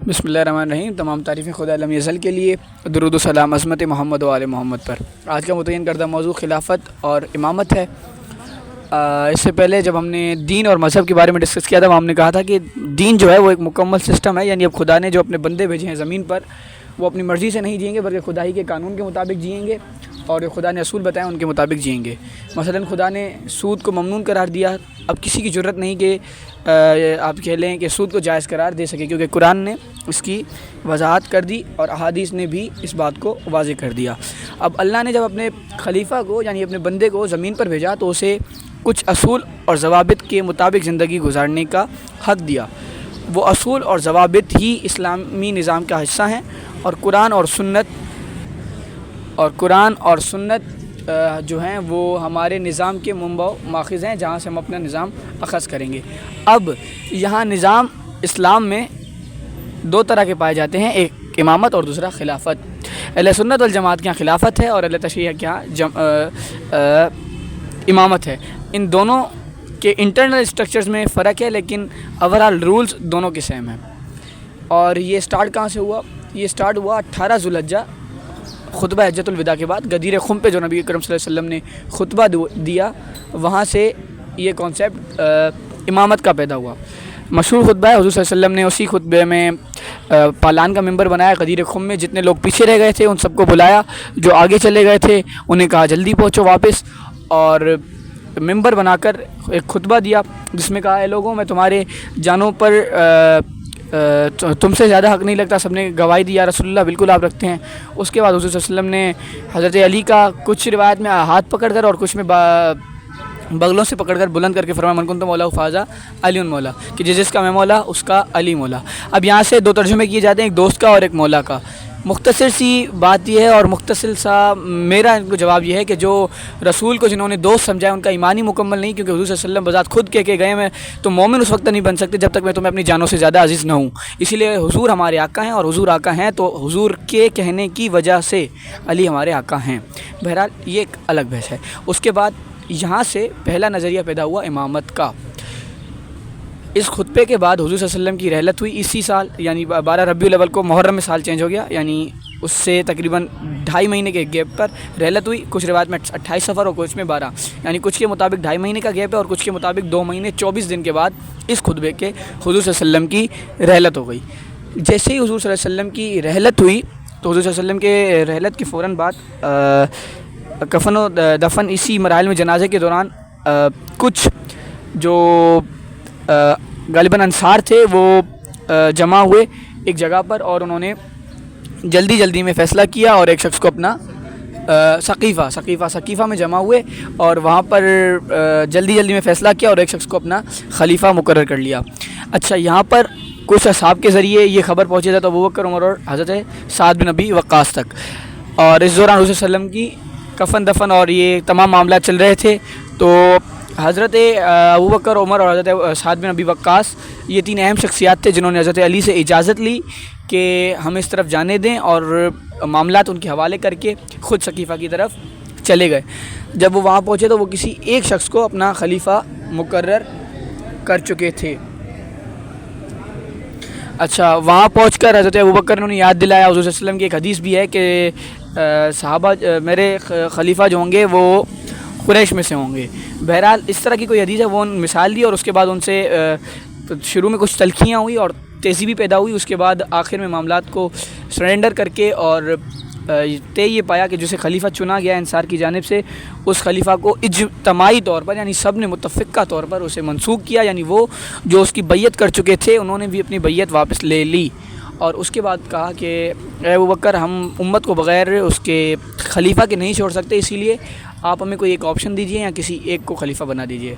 بسم اللہ الرحمن الرحیم۔ تمام تعریفیں خدا عالم ازل کے لیے، درود و سلام عظمت محمد و آل محمد پر۔ آج کا متعین کردہ موضوع خلافت اور امامت ہے۔ اس سے پہلے جب ہم نے دین اور مذہب کے بارے میں ڈسکس کیا تھا، وہاں ہم نے کہا تھا کہ دین جو ہے وہ ایک مکمل سسٹم ہے، یعنی اب خدا نے جو اپنے بندے بھیجے ہیں زمین پر، وہ اپنی مرضی سے نہیں جئیں گے بلکہ خدا ہی کے قانون کے مطابق جئیں گے، اور جو خدا نے اصول بتائے ان کے مطابق جئیں گے۔ مثلاً خدا نے سود کو ممنون قرار دیا، اب کسی کی جرت نہیں کہ آپ کہہ لیں کہ سود کو جائز قرار دے سکے، کیونکہ قرآن نے اس کی وضاحت کر دی اور احادیث نے بھی اس بات کو واضح کر دیا۔ اب اللہ نے جب اپنے خلیفہ کو یعنی اپنے بندے کو زمین پر بھیجا تو اسے کچھ اصول اور ضوابط کے مطابق زندگی گزارنے کا حق دیا۔ وہ اصول اور ضوابط ہی اسلامی نظام کا حصہ ہیں، اور قرآن اور سنت جو ہیں وہ ہمارے نظام کے منبع و ماخذ ہیں، جہاں سے ہم اپنا نظام اخذ کریں گے۔ اب یہاں نظام اسلام میں دو طرح کے پائے جاتے ہیں، ایک امامت اور دوسرا خلافت۔ اہل سنت والجماعت کے یہاں خلافت ہے اور اہل تشیع کے یہاں امامت ہے۔ ان دونوں کے انٹرنل اسٹرکچرز میں فرق ہے، لیکن اوورآل رولز دونوں کے سیم ہیں۔ اور یہ سٹارٹ کہاں سے ہوا؟ یہ سٹارٹ ہوا 18 ذوالحجہ خطبہ حجۃ الوداع کے بعد، غدیر خم پہ جو نبی کرم صلی اللہ علیہ وسلم نے خطبہ دیا، وہاں سے یہ کانسیپٹ امامت کا پیدا ہوا۔ مشہور خطبہ ہے، حضور صلی اللہ علیہ وسلم نے اسی خطبے میں پالان کا ممبر بنایا غدیر خم میں، جتنے لوگ پیچھے رہ گئے تھے ان سب کو بلایا، جو آگے چلے گئے تھے انہیں کہا جلدی پہنچو واپس، اور ممبر بنا کر ایک خطبہ دیا جس میں کہا اے لوگوں، میں تمہارے جانوں پر تم سے زیادہ حق نہیں لگتا۔ سب نے گواہی دی یا رسول اللہ بالکل آپ رکھتے ہیں۔ اس کے بعد حضور صلی اللہ علیہ وسلم نے حضرت علی کا کچھ روایت میں ہاتھ پکڑ کر اور کچھ میں بغلوں سے پکڑ کر بلند کر کے فرمایا من کنت مولا فازا علی مولا، کہ جس کا میں مولا اس کا علی مولا۔ اب یہاں سے دو ترجمے کیے جاتے ہیں، ایک دوست کا اور ایک مولا کا۔ مختصر سی بات یہ ہے اور مختصر سا میرا ان کو جواب یہ ہے کہ جو رسول کو جنہوں نے دوست سمجھا ہے ان کا ایمان ہی مکمل نہیں، کیونکہ حضور صلی اللہ علیہ وسلم بذات خود کہہ کے گئے میں تو مومن اس وقت نہیں بن سکتے جب تک میں تمہیں اپنی جانوں سے زیادہ عزیز نہ ہوں۔ اسی لیے حضور ہمارے آقا ہیں، اور حضور آقا ہیں تو حضور کے کہنے کی وجہ سے علی ہمارے آقا ہیں۔ بہرحال یہ ایک الگ بحث ہے۔ اس کے بعد یہاں سے پہلا نظریہ پیدا ہوا امامت کا۔ اس خطبے کے بعد حضور صلی اللہ علیہ وسلم کی رحلت ہوئی اسی سال، یعنی 12 ربیع الاول کو محرم میں سال چینج ہو گیا، یعنی اس سے تقریباً 2.5 مہینے کے گیپ پر رحلت ہوئی۔ کچھ روایت میں 28 سفر اور کچھ میں 12، یعنی کچھ کے مطابق 2.5 مہینے کا گیپ ہے اور کچھ کے مطابق 2 مہینے 24 دن کے بعد اس خطبے کے حضور صلی اللہ علیہ وسلم کی رحلت ہو گئی۔ جیسے ہی حضور صلی اللہ علیہ وسلم کی رحلت ہوئی تو حضور صلی اللہ علیہ وسلم کے رحلت کے فوراً بعد کفن و دفن اسی مراحل میں جنازے کے دوران کچھ جو غالباً انصار تھے وہ جمع ہوئے ایک جگہ پر، اور انہوں نے جلدی میں فیصلہ کیا اور ایک شخص کو اپنا ثقیفہ میں جمع ہوئے اور وہاں پر جلدی میں فیصلہ کیا اور ایک شخص کو اپنا خلیفہ مقرر کر لیا۔ اچھا، یہاں پر کچھ اصحاب کے ذریعے یہ خبر پہنچی تھا تو ابوبکر، عمر اور حضرت سعد بن ابی وقاص تک، اور اس دوران حضور صلی اللہ علیہ وسلم کی کفن دفن اور یہ تمام معاملات چل رہے تھے۔ تو حضرت ابوبکر، عمر اور حضرت سعد بن ابی وقاص یہ 3 اہم شخصیات تھے جنہوں نے حضرت علی سے اجازت لی کہ ہم اس طرف جانے دیں، اور معاملات ان کے حوالے کر کے خود ثقیفہ کی طرف چلے گئے۔ جب وہ وہاں پہنچے تو وہ کسی ایک شخص کو اپنا خلیفہ مقرر کر چکے تھے۔ اچھا، وہاں پہنچ کر حضرت ابوبکر نے انہیں یاد دلایا۔ حضور صلی اللہ علیہ وسلم کی ایک حدیث بھی ہے کہ صحابہ میرے خلیفہ جو ہوں گے وہ قریش میں سے ہوں گے۔ بہرحال اس طرح کی کوئی حدیث ہے، وہ مثال دی، اور اس کے بعد ان سے شروع میں کچھ تلخیاں ہوئی اور تیزی بھی پیدا ہوئی۔ اس کے بعد آخر میں معاملات کو سرنڈر کر کے اور طے یہ پایا کہ جسے خلیفہ چنا گیا انصار کی جانب سے، اس خلیفہ کو اجتماعی طور پر یعنی سب نے متفقہ طور پر اسے منسوخ کیا، یعنی وہ جو اس کی بیعت کر چکے تھے انہوں نے بھی اپنی بیعت واپس لے لی۔ اور اس کے بعد کہا کہ اے ابوبکر، ہم امت کو بغیر اس کے خلیفہ کے نہیں چھوڑ سکتے، اسی لیے آپ ہمیں کوئی ایک آپشن دیجیے یا کسی ایک کو خلیفہ بنا دیجیے۔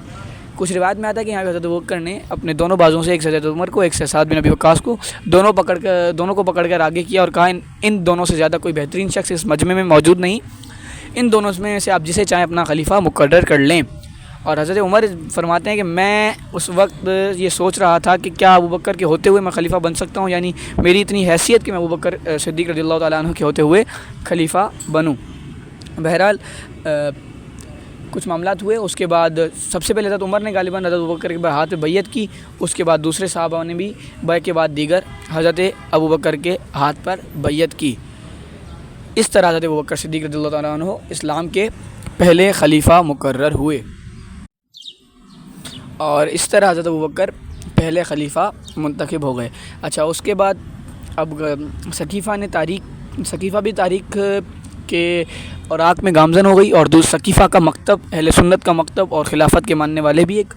کچھ روایت میں آتا ہے کہ یہاں پہ حضرت ابوبکر نے اپنے دونوں بازوں سے، ایک سے حضرت عمر کو، ایک سے سعد بن ابی وقاص کو، دونوں کو پکڑ کر آگے کیا اور کہا ان دونوں سے زیادہ کوئی بہترین شخص اس مجمع میں موجود نہیں، ان دونوں میں سے آپ جسے چاہیں اپنا خلیفہ مقرر کر لیں۔ اور حضرت عمر فرماتے ہیں کہ میں اس وقت یہ سوچ رہا تھا کہ کیا ابوبکر کے ہوتے ہوئے میں خلیفہ بن سکتا ہوں، یعنی میری اتنی حیثیت کہ میں ابوبکر صدیق رضی اللہ تعالیٰ عنہ کے ہوتے ہوئے خلیفہ بنوں۔ بہرحال کچھ معاملات ہوئے، اس کے بعد سب سے پہلے حضرت عمر نے غالباً حضرت ابوبکر کے ہاتھ پہ بیعت کی، اس کے بعد دوسرے صحابہ نے بھی، بیعت کے بعد دیگر حضرت ابوبکر کے ہاتھ پر بیعت کی۔ اس طرح حضرت ابوبکر صدیق رضی اللہ تعالیٰ عنہ اسلام کے پہلے خلیفہ مقرر ہوئے، اور اس طرح حضرت ابوبکر پہلے خلیفہ منتخب ہو گئے۔ اچھا، اس کے بعد اب ثقیفہ بھی تاریخ کے اوراق میں گامزن ہو گئی، اور ثقیفہ کا مکتب اہل سنت کا مکتب اور خلافت کے ماننے والے بھی ایک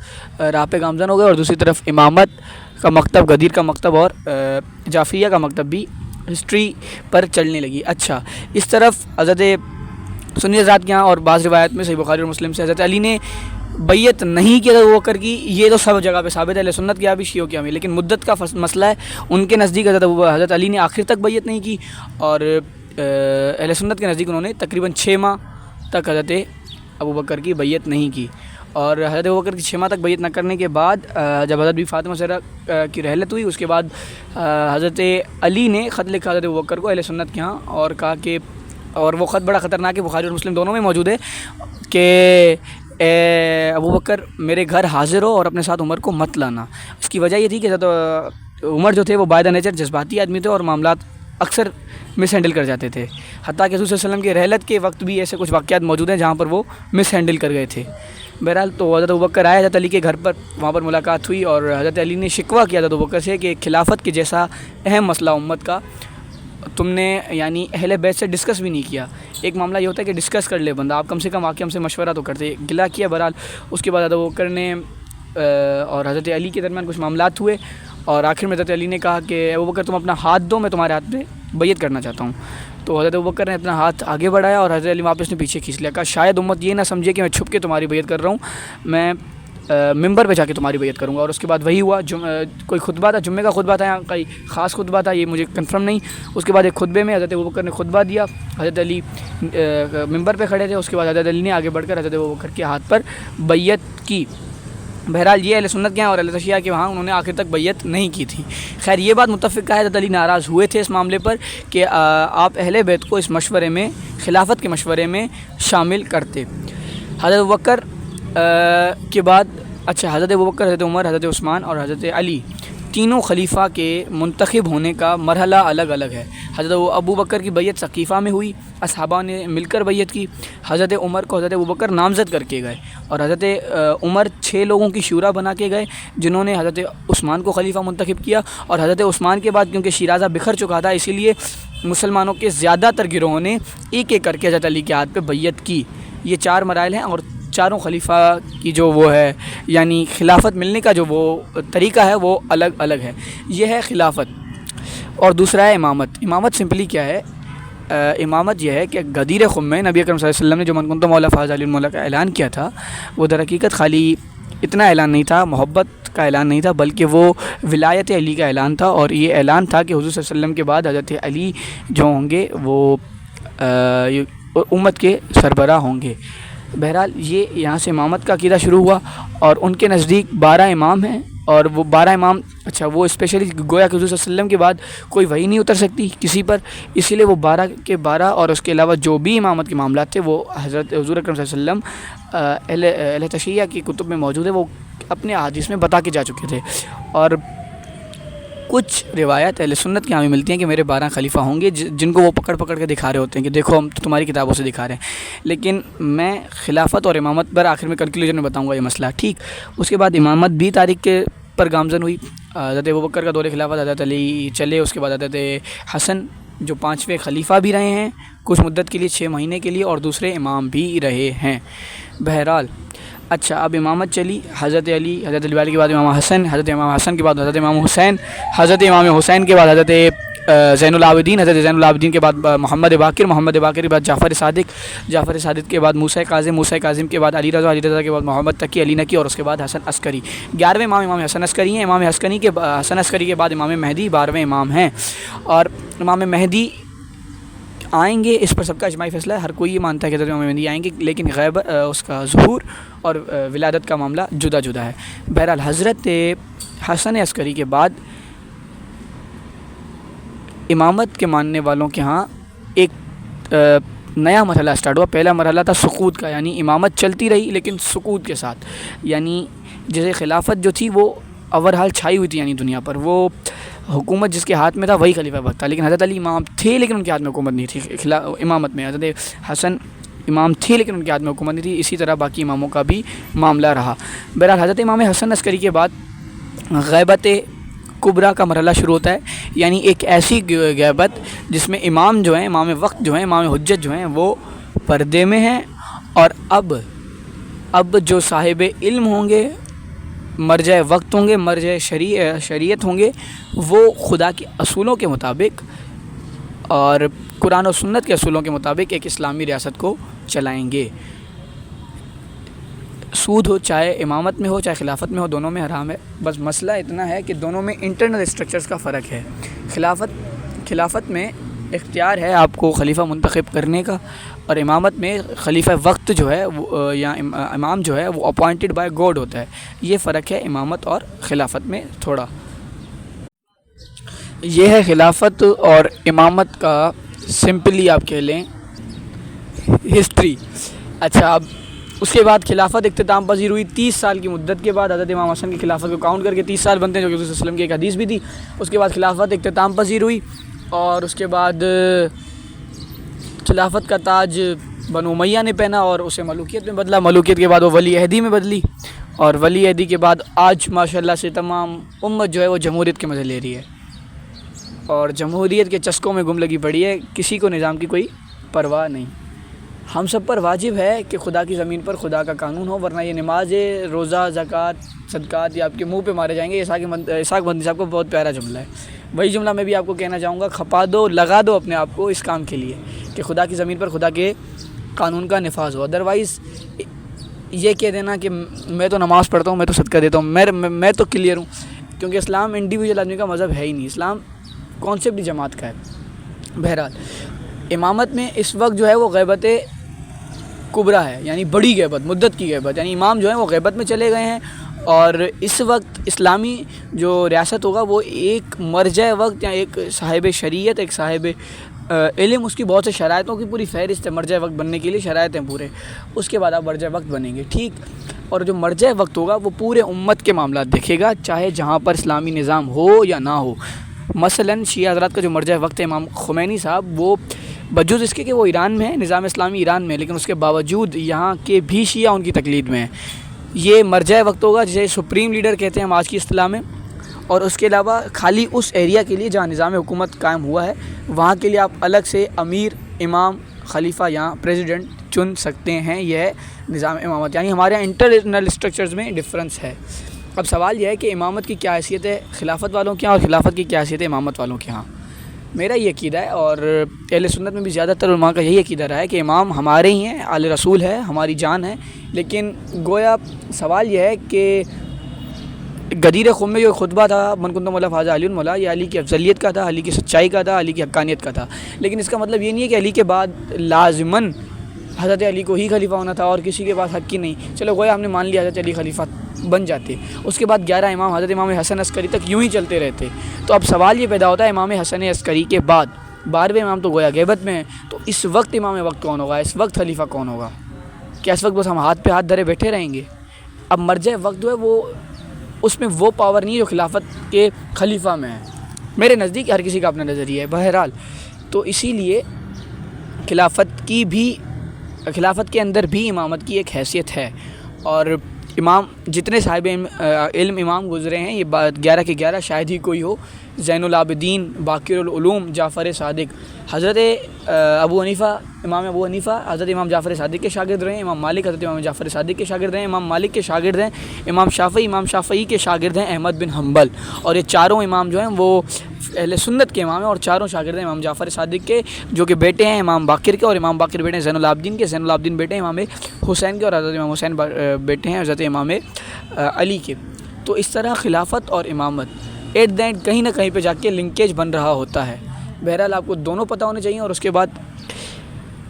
راہ پہ گامزن ہو گئے، اور دوسری طرف امامت کا مکتب، غدیر کا مکتب اور جعفریہ کا مکتب بھی ہسٹری پر چلنے لگی۔ اچھا، اس طرف حضرت سنی حضرات کے یہاں اور بعض روایت میں صحیح بخاری اور مسلم سے حضرت علی نے بیعت نہیں کی حضرت ابوبکر کی، یہ تو سب جگہ پہ ثابت ہے، اہل سنت کے یہاں بھی، شیعوں کے یہاں بھی، لیکن مدت کا مسئلہ ہے۔ ان کے نزدیک حضرت علی نے آخر تک بیعت نہیں کی، اور اہل سنت کے نزدیک انہوں نے تقریباً 6 ماہ تک حضرت ابوبکر کی بیعت نہیں کی، اور حضرت ابوبکر کی 6 ماہ تک بیعت نہ کرنے کے بعد جب حضرت بی فاطمہ زہرا کی رحلت ہوئی، اس کے بعد حضرت علی نے خط لکھا حضرت ابوبکر کو اہل سنت کے ہاں، اور کہا کہ، اور وہ خط بڑا خطرناک ہے، بخاری اور مسلم دونوں میں موجود ہے، کہ اے ابوبکر میرے گھر حاضر ہو اور اپنے ساتھ عمر کو مت لانا۔ اس کی وجہ یہ تھی کہ حضرت عمر جو تھے وہ بائی دا نیچر جذباتی آدمی تھے، اور معاملات اکثر مس ہینڈل کر جاتے تھے، حتیٰ کہ حضور صلی اللہ علیہ وسلم کی رحلت کے وقت بھی ایسے کچھ واقعات موجود ہیں جہاں پر وہ مس ہینڈل کر گئے تھے۔ بہرحال تو حضرت ابوبکر آئے حضرت علی کے گھر پر، وہاں پر ملاقات ہوئی، اور حضرت علی نے شکوہ کیا حضرت ابوبکر سے کہ خلافت کے جیسا اہم مسئلہ امت کا تم نے یعنی اہل بیت سے ڈسکس بھی نہیں کیا۔ ایک معاملہ یہ ہوتا ہے کہ ڈسکس کر لے بندہ، آپ کم سے کم آ کے ہم سے مشورہ تو کرتے، گلا کیا بہرحال۔ اس کے بعد حضرت ابوبکر نے اور حضرت علی کے درمیان کچھ معاملات ہوئے، اور آخر میں حضرت علی نے کہا کہ ابوبکر تم اپنا ہاتھ دو، میں تمہارے ہاتھ پہ بیعت کرنا چاہتا ہوں۔ تو حضرت ابوبکر نے اپنا ہاتھ آگے بڑھایا، اور حضرت علی واپس نے پیچھے کھینچ لیا، کہا شاید امت یہ نہ سمجھے کہ میں چھپ کے تمہاری بیعت کر رہا ہوں، میں ممبر پہ جا کے تمہاری بیعت کروں گا۔ اور اس کے بعد وہی ہوا، کوئی خطبہ تھا، جمعے کا خطبہ تھا یا کوئی خاص خطبہ تھا، یہ مجھے کنفرم نہیں۔ اس کے بعد ایک خطبے میں حضرت ابوبکر نے خطبہ دیا، حضرت علی ممبر پہ کھڑے تھے، اس کے بعد حضرت علی نے آگے بڑھ کر حضرت ابوبکر کے ہاتھ پر بیعت کی۔ بہرحال یہ اہل سنت کے ہیں، اور اہل تشیعہ کے وہاں انہوں نے آخر تک بیعت نہیں کی تھی۔ خیر، یہ بات متفق ہے، حضرت علی ناراض ہوئے تھے اس معاملے پر کہ آپ اہل بیت کو اس مشورے میں، خلافت کے مشورے میں شامل کرتے۔ حضرت ابوبکر کے بعد، اچھا، حضرت ابوبکر، حضرت عمر، حضرت عثمان اور حضرت علی تینوں خلیفہ کے منتخب ہونے کا مرحلہ الگ الگ ہے۔ حضرت ابوبکر کی بیعت ثقیفہ میں ہوئی، اصحابہ نے مل کر بیعت کی۔ حضرت عمر کو حضرت ابوبکر نامزد کر کے گئے، اور حضرت عمر 6 لوگوں کی شورا بنا کے گئے، جنہوں نے حضرت عثمان کو خلیفہ منتخب کیا۔ اور حضرت عثمان کے بعد کیونکہ شیرازہ بکھر چکا تھا، اسی لیے مسلمانوں کے زیادہ تر گروہوں نے ایک ایک کر کے حضرت علی کے ہاتھ پہ بیعت کی۔ یہ 4 مراحل ہیں، اور چاروں خلیفہ کی جو وہ ہے یعنی خلافت ملنے کا جو وہ طریقہ ہے وہ الگ الگ ہے۔ یہ ہے خلافت، اور دوسرا ہے امامت۔ امامت سمپلی کیا ہے؟ امامت یہ ہے کہ غدیر خم میں نبی اکرم صلی اللہ علیہ وسلم نے جو من کنتم مولا فاز علی المولا کا اعلان کیا تھا، وہ در حقیقت خالی اتنا اعلان نہیں تھا، محبت کا اعلان نہیں تھا، بلکہ وہ ولایت علی کا اعلان تھا، اور یہ اعلان تھا کہ حضور صلی اللہ علیہ وسلم کے بعد حضرت علی جو ہوں گے وہ امت کے سربراہ ہوں گے۔ بہرحال یہ یہاں سے امامت کا عقیدہ شروع ہوا، اور ان کے نزدیک 12 امام ہیں، اور وہ 12 امام، اچھا، وہ اسپیشلی گویا کہ حضور صلی اللہ علیہ وسلم کے بعد کوئی وحی نہیں اتر سکتی کسی پر، اسی لیے وہ 12 کے 12، اور اس کے علاوہ جو بھی امامت کے معاملات تھے وہ حضرت حضور اکرم صلی اللہ علیہ وسلم اہل تشیعہ کی کتب میں موجود ہے، وہ اپنے احادیث میں بتا کے جا چکے تھے۔ اور کچھ روایت اہل سنت کے یہاں بھی ملتی ہیں کہ میرے 12 خلیفہ ہوں گے، جن کو وہ پکڑ پکڑ کے دکھا رہے ہوتے ہیں کہ دیکھو ہم تمہاری کتابوں سے دکھا رہے ہیں، لیکن میں خلافت اور امامت پر آخر میں کنکلوژن میں بتاؤں گا یہ مسئلہ، ٹھیک۔ اس کے بعد امامت بھی تاریخ کے پر گامزن ہوئی، حضرت ابوبکر کا دور خلافت حضرت علی چلے، اس کے بعد حضرت حسن جو 5ویں خلیفہ بھی رہے ہیں کچھ مدت کے لیے، 6 مہینے کے لیے، اور دوسرے امام بھی رہے ہیں۔ بہرحال اچھا، اب امامت چلی، حضرت علی، حضرت علی والے کے بعد امام حسن، حضرت امام حسن کے بعد حضرت امام حسین، حضرت امام حسین کے بعد حضرت زین العابدین، حضرت زین العابدین کے بعد محمد باقر، محمد باقر کے بعد جعفر صادق، جعفر صادق کے بعد موسیٰ کاظم، موسیٰ کاظم کے بعد علی رضا، علی رضا کے بعد محمد تقی، علی نقی، اور اس کے بعد حسن عسکری۔ 11ویں امام امام حسن عسکری ہیں۔ امام حسن عسکری کے بعد امام مہدی 12ویں امام ہیں، اور امام مہدی آئیں گے، اس پر سب کا اجماعی فیصلہ ہے، ہر کوئی یہ مانتا ہے کہ حضرت امام مہدی آئیں گے، لیکن غیب اس کا ظہور اور ولادت کا معاملہ جدا جدا ہے۔ بہرحال حضرت حسن عسکری کے بعد امامت کے ماننے والوں کے ہاں ایک نیا مرحلہ اسٹارٹ ہوا. پہلا مرحلہ تھا سقوط کا, یعنی امامت چلتی رہی لیکن سقوط کے ساتھ, یعنی جیسے خلافت جو تھی وہ اوورحال چھائی ہوئی تھی یعنی دنیا پر, وہ حکومت جس کے ہاتھ میں تھا وہی خلیفہ وقت تھا, لیکن حضرت علی امام تھے لیکن ان کے ہاتھ میں حکومت نہیں تھی. امامت میں حضرت حسن امام تھے لیکن ان کے ہاتھ میں حکومت نہیں تھی. اسی طرح باقی اماموں کا بھی معاملہ رہا. بہرحال حضرت امام حسن عسکری کے بعد غیبت کبریٰ کا مرحلہ شروع ہوتا ہے, یعنی ایک ایسی غیبت جس میں امام جو ہیں, امام وقت جو ہیں, امام حجت جو ہیں وہ پردے میں ہیں, اور اب جو صاحب علم ہوں گے, مرجع وقت ہوں گے, مرجع شریعت ہوں گے, وہ خدا کے اصولوں کے مطابق اور قرآن و سنت کے اصولوں کے مطابق ایک اسلامی ریاست کو چلائیں گے. سود ہو, چاہے امامت میں ہو چاہے خلافت میں ہو, دونوں میں حرام ہے. بس مسئلہ اتنا ہے کہ دونوں میں انٹرنل اسٹرکچرز کا فرق ہے. خلافت میں اختیار ہے آپ کو خلیفہ منتخب کرنے کا, اور امامت میں خلیفہ وقت جو ہے یا امام جو ہے وہ اپوائنٹڈ بائی گاڈ ہوتا ہے. یہ فرق ہے امامت اور خلافت میں تھوڑا. یہ ہے خلافت اور امامت کا سمپلی آپ کہہ لیں ہسٹری. اچھا, اب اس کے بعد خلافت اختتام پذیر ہوئی 30 سال کی مدت کے بعد. حضرت امام حسن کی خلافت کو کاؤنٹ کر کے 30 سال بنتے ہیں, جو کہ حضرت صلی اللہ علیہ وسلم کی ایک حدیث بھی تھی. اس کے بعد خلافت اختتام پذیر ہوئی, اور اس کے بعد خلافت کا تاج بنو امیہ نے پہنا اور اسے ملوکیت میں بدلا. ملوکیت کے بعد وہ ولی عہدی میں بدلی, اور ولی عہدی کے بعد آج ماشاءاللہ سے تمام امت جو ہے وہ جمہوریت کے مزے لے رہی ہے, اور جمہوریت کے چسکوں میں گم لگی پڑی ہے. کسی کو نظام کی کوئی پرواہ نہیں. ہم سب پر واجب ہے کہ خدا کی زمین پر خدا کا قانون ہو, ورنہ یہ نماز, روزہ, زکوٰۃ, صدقات یہ آپ کے منہ پہ مارے جائیں گے. اسحاق بندی صاحب کو بہت پیارا جملہ ہے, وہی جملہ میں بھی آپ کو کہنا چاہوں گا. کھپا دو, لگا دو اپنے آپ کو اس کام کے لیے کہ خدا کی زمین پر خدا کے قانون کا نفاذ ہو. ادروائز یہ کہہ دینا کہ میں تو نماز پڑھتا ہوں, میں تو صدقہ دیتا ہوں, میں تو کلیئر ہوں, کیونکہ اسلام انڈیویجول آدمی کا مذہب ہے ہی نہیں. اسلام کانسیپٹ جماعت کا ہے. بہرحال امامت میں اس وقت جو ہے وہ غیبت کبریٰ ہے, یعنی بڑی غیبت, مدت کی غیبت, یعنی امام جو ہیں وہ غیبت میں چلے گئے ہیں, اور اس وقت اسلامی جو ریاست ہوگا وہ ایک مرجع وقت یا ایک صاحب شریعت, ایک صاحب علم, اس کی بہت سے شرائطوں کی پوری فہرست ہے. مرجع وقت بننے کے لیے شرائط ہیں پورے, اس کے بعد آپ مرجع وقت بنیں گے, ٹھیک. اور جو مرجع وقت ہوگا وہ پورے امت کے معاملات دیکھے گا, چاہے جہاں پر اسلامی نظام ہو یا نہ ہو. مثلاً شیعہ حضرات کا جو مرجع وقت ہے امام خمینی صاحب, وہ بجوز اس کے کہ وہ ایران میں ہے, نظام اسلامی ایران میں, لیکن اس کے باوجود یہاں کے بھی شیعہ ان کی تقلید میں ہیں. یہ مرجع وقت ہوگا جسے سپریم لیڈر کہتے ہیں ہم آج کی اصطلاح میں. اور اس کے علاوہ خالی اس ایریا کے لیے جہاں نظام حکومت قائم ہوا ہے, وہاں کے لیے آپ الگ سے امیر, امام, خلیفہ یا پریزیڈنٹ چن سکتے ہیں. یہ ہے نظام امامت, یعنی ہمارے یہاں انٹرنل اسٹرکچرز میں ڈفرینس ہے. اب سوال یہ ہے کہ امامت کی کیا حیثیت ہے خلافت والوں کے یہاں, اور خلافت کی کیا حیثیت ہے امامت والوں کے یہاں. میرا یہ عقیدہ ہے, اور اہل سنت میں بھی زیادہ تر علماء کا یہی عقیدہ رہا ہے کہ امام ہمارے ہی ہیں, آل رسول ہے, ہماری جان ہے. لیکن گویا سوال یہ ہے کہ غدیر خم میں جو خطبہ تھا, من کنتم مولا فاز علی مولا, یہ علی کی افضلیت کا تھا, علی کی سچائی کا تھا, علی کی حقانیت کا تھا. لیکن اس کا مطلب یہ نہیں ہے کہ علی کے بعد لازماً حضرت علی کو ہی خلیفہ ہونا تھا اور کسی کے پاس حق کی نہیں. چلو گویا ہم نے مان لیا حضرت علی خلیفہ بن جاتے, اس کے بعد 11 امام حضرت امام حسن عسکری تک یوں ہی چلتے رہتے. تو اب سوال یہ پیدا ہوتا ہے امام حسن عسکری کے بعد 12ویں امام تو گویا غیبت میں ہیں, تو اس وقت امام وقت کون ہوگا, اس وقت خلیفہ کون ہوگا؟ کیا اس وقت بس ہم ہاتھ پہ ہاتھ دھرے بیٹھے رہیں گے؟ اب مرجع وقت جو ہے وہ اس میں وہ پاور نہیں ہے جو خلافت کے خلیفہ میں ہے. میرے نزدیک ہر کسی کا اپنا نظریہ ہے. بہرحال تو اسی لیے خلافت کے اندر بھی امامت کی ایک حیثیت ہے. اور امام جتنے صاحب علم امام گزرے ہیں, یہ 11 کے 11 شاید ہی کوئی ہو. زین العابدین, باقر العلوم, جعفر صادق, حضرت ابو حنیفہ, امام ابو حنیفہ حضرت امام جعفر صادق کے شاگرد رہے ہیں. امام مالک حضرت امام جعفر صادق کے شاگرد ہیں. امام مالک کے شاگرد ہیں امام شافعی کے شاگرد ہیں احمد بن حنبل. اور یہ چاروں امام جو ہیں وہ اہل سنت کے امام ہیں, اور چاروں شاگرد ہیں امام جعفر صادق کے, جو کہ بیٹے ہیں امام باقر کے, اور امام باقر بیٹے ہیں زین العابدین کے, زین العابدین بیٹے ہیں امام حسین کے, اور حضرت امام حسین بیٹے ہیں حضرت امام علی کے. تو اس طرح خلافت اور امامت ایٹ دا اینڈ کہیں نہ کہیں پہ جا کے لنکیج بن رہا ہوتا ہے. بہرحال آپ کو دونوں پتہ ہونے چاہیے. اور اس کے بعد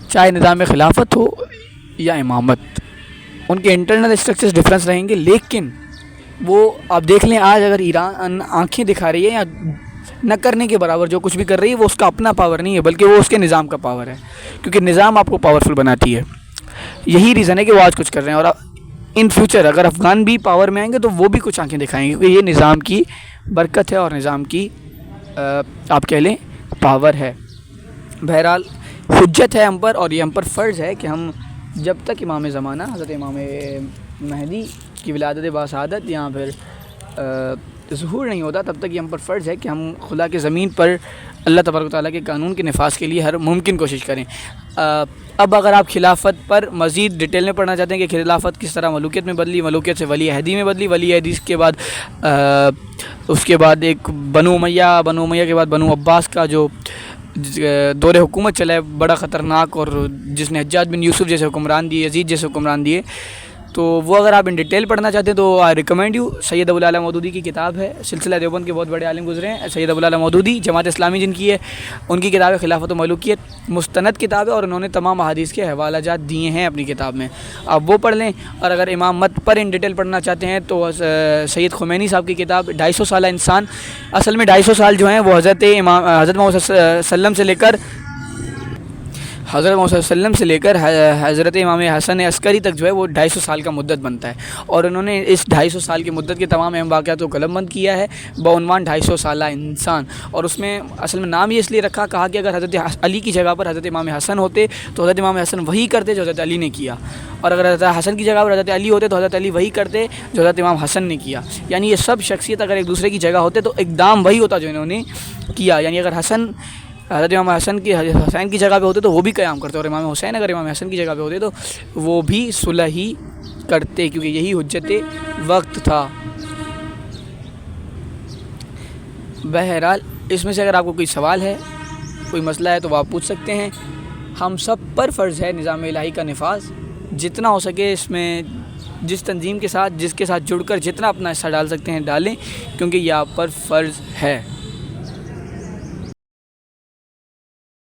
چاہے نظام خلافت ہو یا امامت, ان کے انٹرنل اسٹرکچرز ڈفرینس رہیں گے, لیکن وہ آپ دیکھ لیں آج اگر ایران آنکھیں دکھا رہی ہے یا نہ کرنے کے برابر جو کچھ بھی کر رہی ہے وہ اس کا اپنا پاور نہیں ہے بلکہ وہ اس کے نظام کا پاور ہے، کیونکہ نظام آپ کو پاورفل بناتی ہے. یہی ریزن ہے کہ وہ آج کچھ کر رہے ہیں، اور ان فیوچر اگر افغان بھی پاور میں آئیں گے تو وہ بھی کچھ آنکھیں دکھائیں گے، کیونکہ یہ نظام کی برکت ہے اور نظام کی آپ کہہ لیں پاور ہے. بہرحال حجت ہے ہم پر، اور یہ ہم پر فرض ہے کہ ہم جب تک امام زمانہ حضرت امام مہدی کی ولادت باسعادت یا پھر ظہور نہیں ہوتا، تب تک یہ ہم پر فرض ہے کہ ہم خلا کے زمین پر اللہ تبارک و تعالیٰ کے قانون کے نفاذ کے لیے ہر ممکن کوشش کریں. اب اگر آپ خلافت پر مزید ڈیٹیل میں پڑھنا چاہتے ہیں کہ خلافت کس طرح ملوکیت میں بدلی، ملوکیت سے ولی عہدی میں بدلی، ولی عہدی کے بعد اس کے بعد ایک بنو امیہ کے بعد بنو عباس کا جو دور حکومت چلا ہے بڑا خطرناک، اور جس نے حجاج بن یوسف جیسے حکمران دیے، یزید جیسے حکمران دیے، تو وہ اگر آپ ان ڈیٹیل پڑھنا چاہتے ہیں تو آئی ریکمینڈ یو سید ابو العلا مودودی کی کتاب ہے. سلسلہ دیوبند کے بہت بڑے عالم گزرے ہیں سید ابو العلا مودودی، جماعت اسلامی جن کی ہے، ان کی کتاب ہے خلافت و ملوکیت، مستند کتاب ہے، اور انہوں نے تمام احادیث کے حوالہ جات دیے ہیں اپنی کتاب میں، آپ وہ پڑھ لیں. اور اگر امامت پر ان ڈیٹیل پڑھنا چاہتے ہیں تو سید خمینی صاحب کی کتاب 250 سالہ انسان، اصل میں 250 سال جو ہیں وہ حضرت محمد صلی اللہ علیہ وسلم سے لے کر حضرت امام حسن عسکری تک جو ہے وہ 250 سال کا مدت بنتا ہے، اور انہوں نے اس 250 سال کی مدت کے تمام اہم واقعات کو قلم بند کیا ہے بعنوان 250 سالہ انسان. اور اس میں اصل میں نام یہ اس لیے رکھا، کہا کہ اگر حضرت علی کی جگہ پر حضرت امام حسن ہوتے تو حضرت امام حسن وہی کرتے جو حضرت علی نے کیا، اور اگر حضرت حسن کی جگہ پر حضرت علی ہوتے تو حضرت علی وہی کرتے جو حضرت امام حسن نے کیا. یعنی یہ سب شخصیت اگر ایک دوسرے کی جگہ ہوتے تو اقدام وہی ہوتا جو انہوں نے کیا. یعنی اگر حضرت امام حسین کی جگہ پہ ہوتے تو وہ بھی قیام کرتے، اور امام حسین اگر امام حسن کی جگہ پہ ہوتے تو وہ بھی صلح ہی کرتے، کیونکہ یہی حجت وقت تھا. بہرحال اس میں سے اگر آپ کو کوئی سوال ہے، کوئی مسئلہ ہے تو وہ آپ پوچھ سکتے ہیں. ہم سب پر فرض ہے نظام الہی کا نفاذ، جتنا ہو سکے اس میں جس تنظیم کے ساتھ جس کے ساتھ جڑ کر جتنا اپنا حصہ ڈال سکتے ہیں ڈالیں، کیونکہ یہ آپ پر فرض ہے.